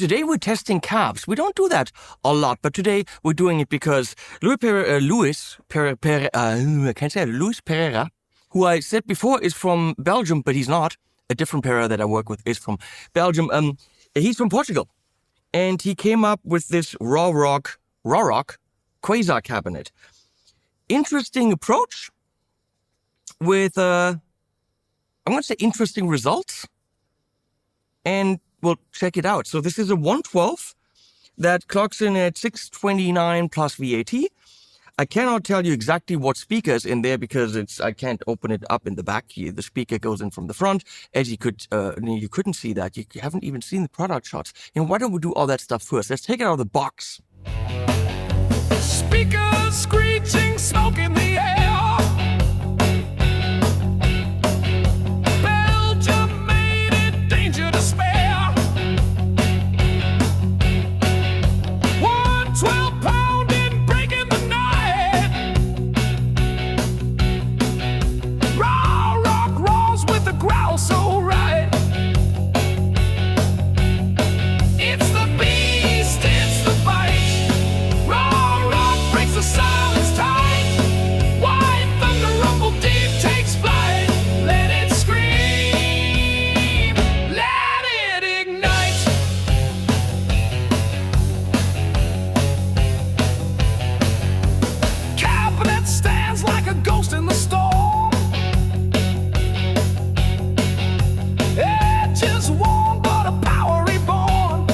today we're testing cabs. We don't do that a lot, but today we're doing it because Luis Pereira, who I said before is from Belgium, but he's not. A different Pereira that I work with is from Belgium. He's from Portugal, and he came up with this Rawrawk Quasar cabinet. Interesting approach with, I'm going to say interesting results. And we'll check it out. So this is a 112 that clocks in at 629 plus VAT. I cannot tell you exactly what speaker is in there because I can't open it up in the back. The speaker goes in from the front. As you couldn't see that. You haven't even seen the product shots. Why don't we do all that stuff first? Let's take it out of the box. Speakers screeching, smoke in the air. Belgium made it danger to spare. 112 pounding, breaking the night. Rawrawk rolls with a growl so right. It's the beast, it's the bite. Rawrawk breaks the silence tight. White thunder rumble deep takes flight. Let it scream, let it ignite. Cabinet stands like a ghost in the storm. Edges worn, but a power reborn.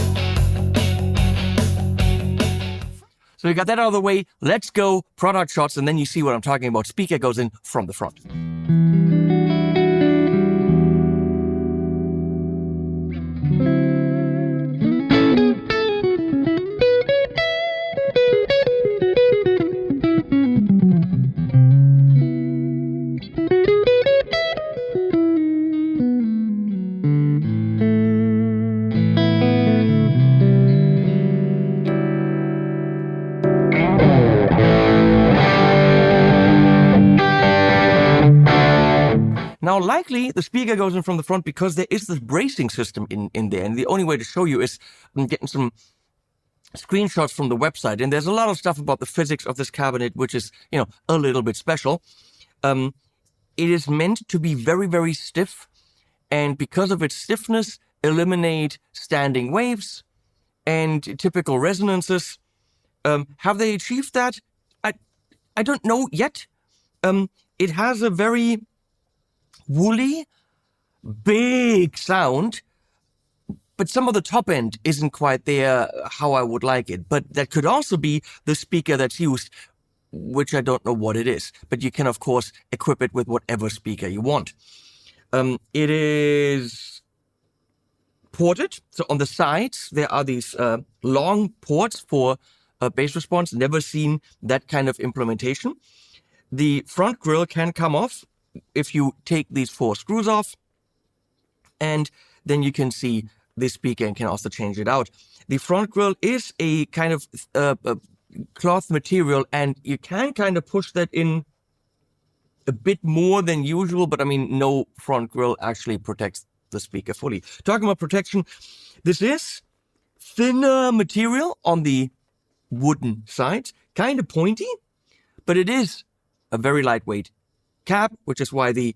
So we got that out of the way. Let's go product shots, and then you see what I'm talking about. Speaker goes in from the front. Now, likely the speaker goes in from the front because there is this bracing system in there. And the only way to show you is getting some screenshots from the website. And there's a lot of stuff about the physics of this cabinet, which is, a little bit special. It is meant to be very, very stiff. And because of its stiffness, eliminate standing waves and typical resonances. Have they achieved that? I don't know yet. It has a very woolly, big sound, but some of the top end isn't quite there how I would like it. But that could also be the speaker that's used, which I don't know what it is. But you can, of course, equip it with whatever speaker you want. It is ported. So on the sides, there are these long ports for bass response. Never seen that kind of implementation. The front grille can come off if you take these 4 screws off, and then you can see the speaker and can also change it out. The front grille is a kind of cloth material, and you can kind of push that in a bit more than usual, but no front grille actually protects the speaker fully. Talking about protection, this is thinner material on the wooden sides, kind of pointy, but it is a very lightweight cap, which is why the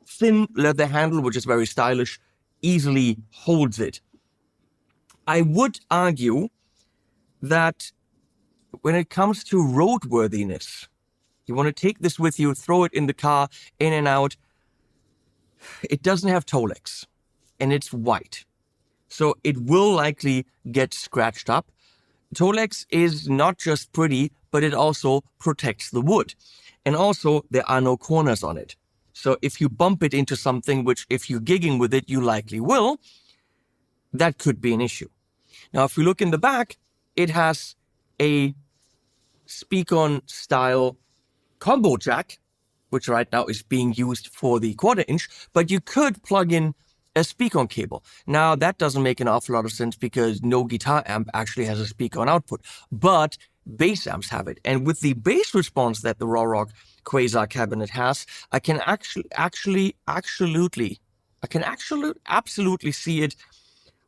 thin leather handle, which is very stylish, easily holds it. I would argue that when it comes to roadworthiness, you want to take this with you, throw it in the car, in and out. It doesn't have toe legs, and it's white. So it will likely get scratched up. Toe legs is not just pretty, but it also protects the wood. And also, there are no corners on it. So if you bump it into something, which if you're gigging with it, you likely will, that could be an issue. Now, if we look in the back, it has a speak-on style combo jack, which right now is being used for the 1/4 inch, but you could plug in a speak-on cable. Now, that doesn't make an awful lot of sense because no guitar amp actually has a speak-on output, but bass amps have it. And with the bass response that the Rawrawk Quasar cabinet has, I can absolutely see it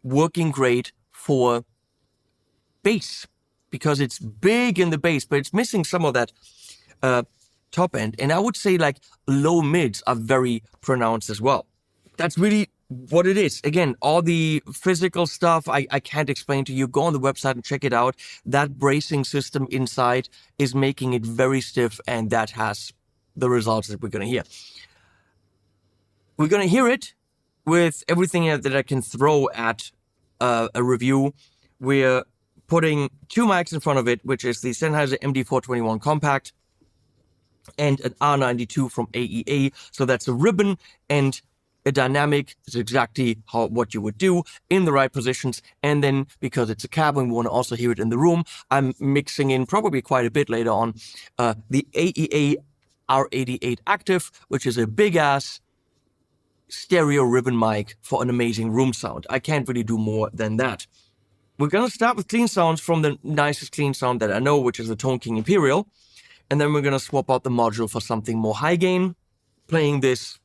working great for bass because it's big in the bass, but it's missing some of that top end. And I would say like low mids are very pronounced as well. That's really what it is. Again, all the physical stuff I can't explain to you. Go on the website and check it out. That bracing system inside is making it very stiff, and that has the results that we're going to hear. We're going to hear it with everything that I can throw at a review. We're putting 2 mics in front of it, which is the Sennheiser MD421 Compact and an R92 from AEA. So that's a ribbon and a dynamic. Is exactly what you would do in the right positions. And then because it's a cab and we want to also hear it in the room, I'm mixing in probably quite a bit later on the AEA R88 Active, which is a big ass stereo ribbon mic for an amazing room sound. I can't really do more than that. We're going to start with clean sounds from the nicest clean sound that I know, which is the Tone King Imperial. And then we're going to swap out the module for something more high gain, playing this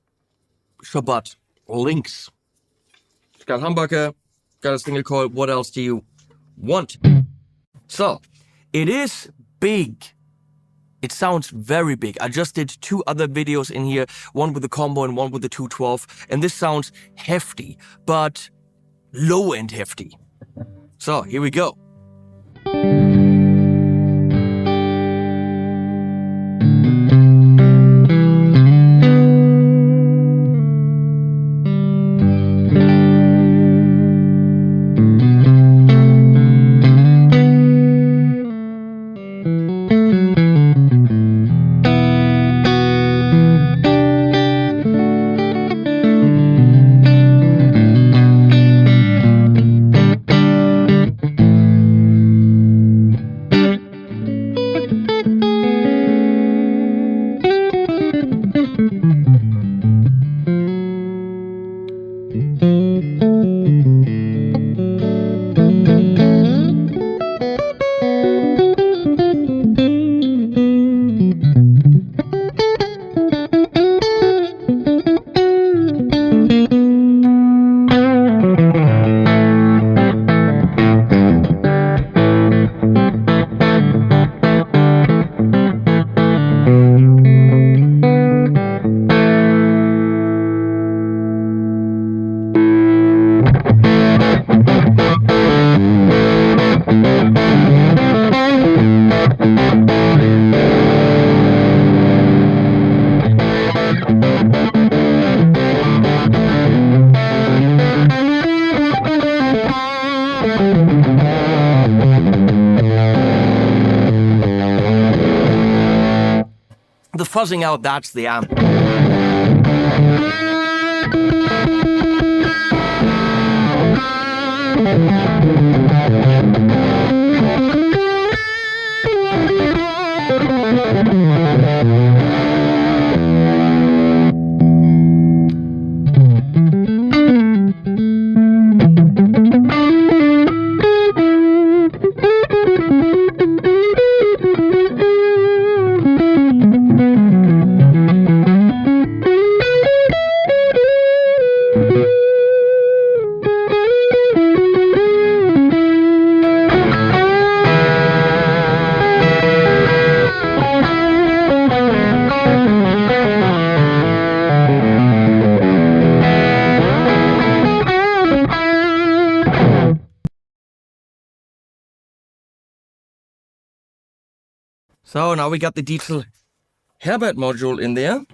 Shabbat Lynx. It's got humbucker, got a single coil. What else do you want? So, it is big. It sounds very big. I just did 2 other videos in here, one with the combo and one with the 212. And this sounds hefty, but low-end hefty. So, here we go. The fuzzing out, that's the amp. So now we got the Diesel Herbert module in there.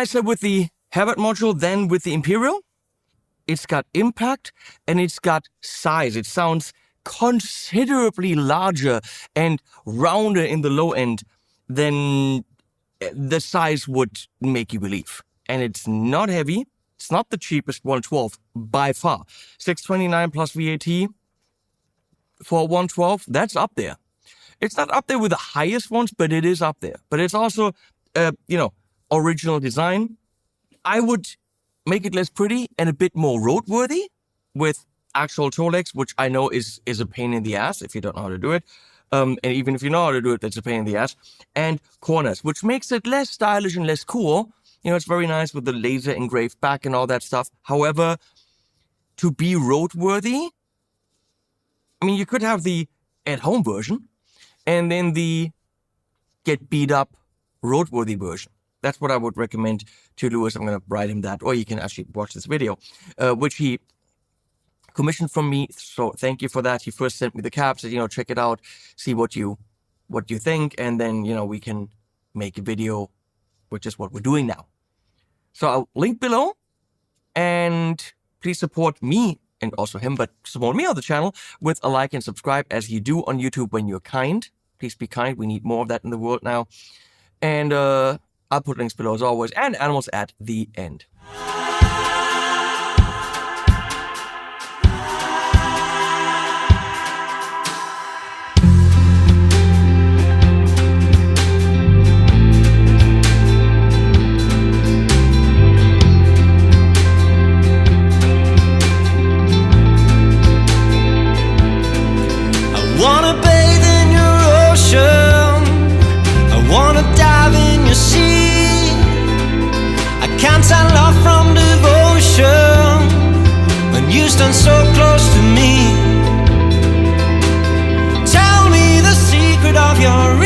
nicer with the Habit module than with the Imperial. It's got impact and it's got size. It sounds considerably larger and rounder in the low end than the size would make you believe. And it's not heavy. It's not the cheapest 112 by far. $629 plus VAT for 112, that's up there. It's not up there with the highest ones, but it is up there. But it's also, original design. I would make it less pretty and a bit more roadworthy with actual toe legs, which I know is a pain in the ass if you don't know how to do it. And even if you know how to do it, that's a pain in the ass. And corners, which makes it less stylish and less cool. It's very nice with the laser engraved back and all that stuff. However, to be roadworthy, you could have the at-home version and then the get beat up roadworthy version. That's what I would recommend to Lewis. I'm going to write him that, or you can actually watch this video, which he commissioned from me. So thank you for that. He first sent me the cap, said, check it out, see what you think, and then, we can make a video, which is what we're doing now. So I'll link below, and please support me and also him, but support me on the channel with a like and subscribe as you do on YouTube when you're kind. Please be kind. We need more of that in the world now. And I'll put links below as always, and animals at the end. And love from devotion when you stand so close to me. Tell me the secret of your